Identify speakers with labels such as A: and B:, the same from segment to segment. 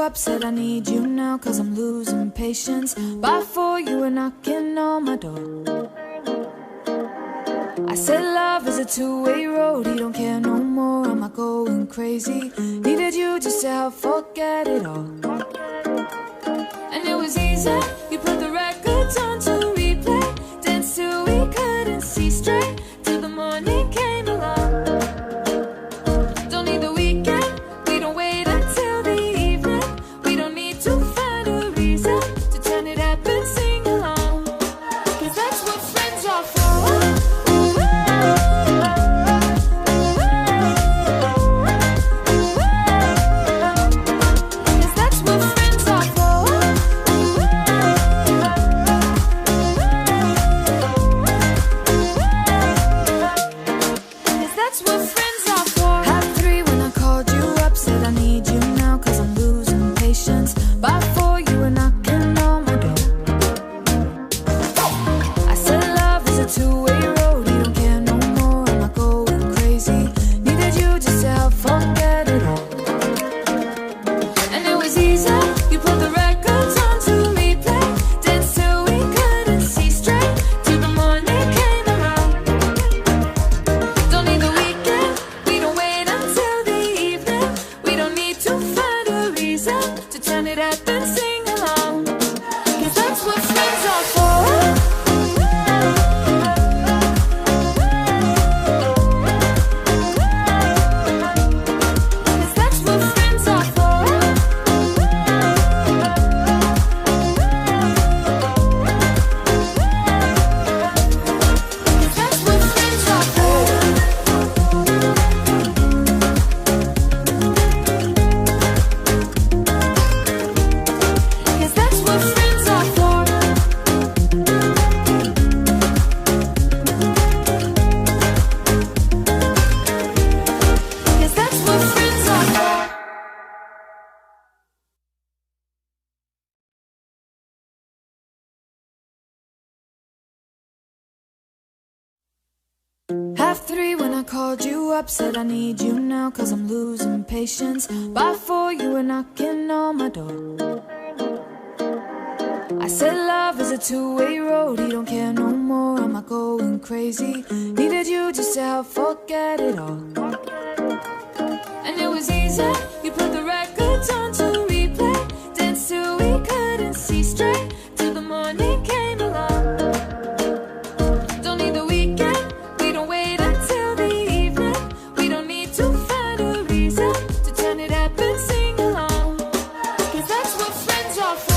A: up, said I need you now, cause I'm losing patience. By 4 you were knocking on my door. I said love is a two-way road, you don't care no more, am I going crazy? Needed you just to help forget it all. And it was easy, you put the records on to replay, danced till we couldn't see straight, till the morning came along. Don't need the weekend, we don't wait until the evening, we don't need to find a reason to turn it up and sing along, cause that's what friends are for. Half 3 when I called you up, said I need you now, cause I'm losing patience. By 4 you were knocking on my door. I said love is a two-way road, you don't care no more, am I going crazy? Needed you just to help forget it all. And it was easy, you put the records on to replay, danced till we couldn't see straight, till the morning came along. Don't need the weekend, we don't wait until the evening, we don't need to find a reason to turn it up and sing along, cause that's what friends are for.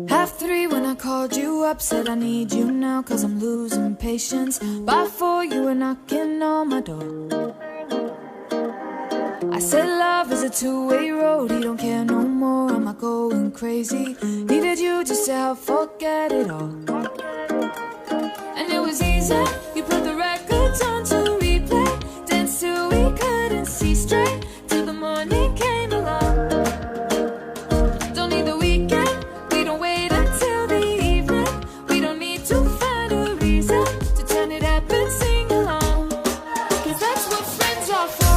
A: Half 3 when I called you up, said I need you now, cause I'm losing patience. By 4 you were knocking on my door. I said love is a two-way road, he don't care no more, am I going crazy? Needed you just to help forget it all. And it was easy, you put the records on to replay, danced till we couldn't see straight, till the morning came along. Don't need the weekend, we don't wait until the evening, we don't need to find a reason to turn it up and sing along, 'cause that's what friends are for.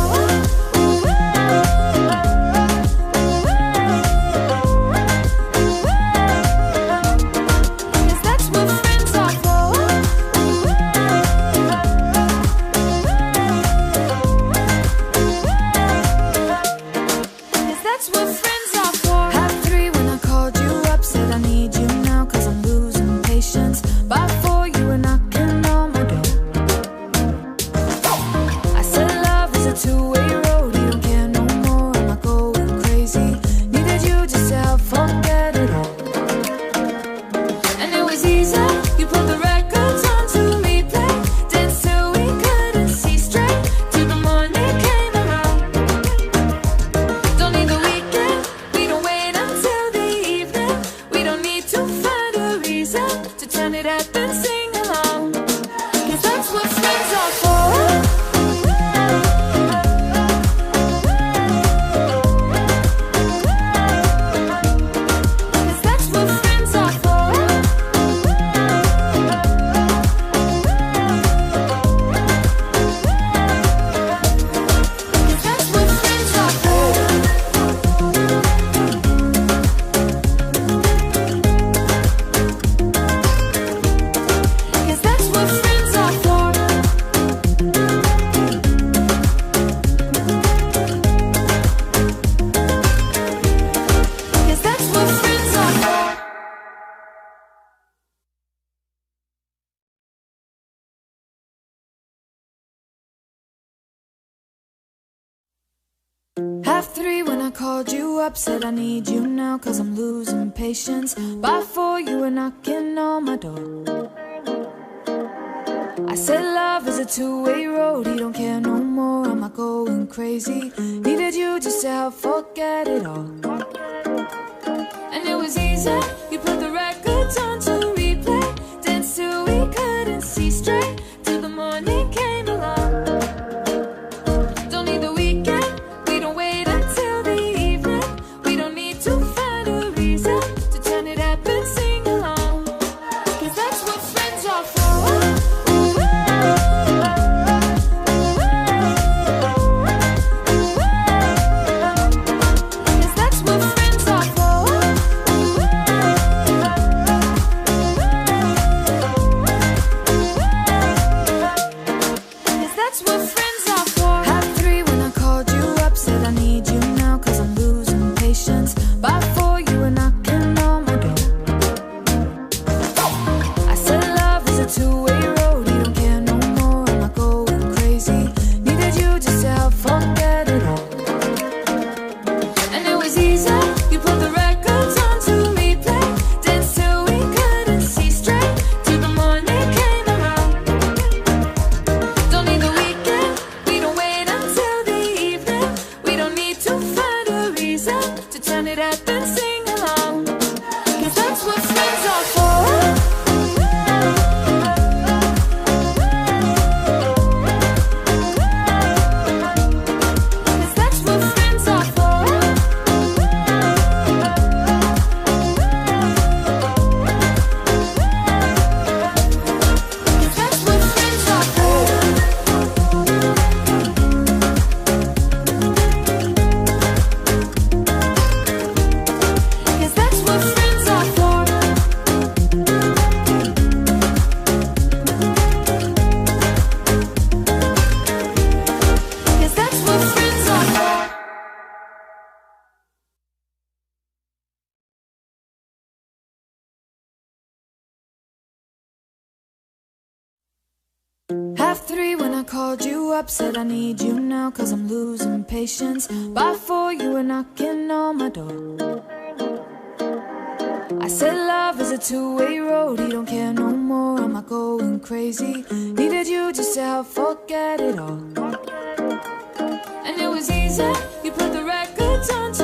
A: Half three when I called you up, said I need you now, 'cause I'm losing patience. By four you were knocking on my door. I said love is a two-way road, he don't care no more, am I going crazy? Needed you just to help forget it all. And it was easy, you put the records on to replay, danced till we couldn't see straight, till the morning came along. Don't need the weekend, we don't wait until the evening, we don't need to find a reason to turn it up and sing along, 'cause that's what friends are for. Half three when I called you up, said I need you now, 'cause I'm losing patience. By four you were knocking on my door. I said love is a two-way road, he don't care no more, am I going crazy? Needed you just to help forget it all. And it was easy. said you put the records on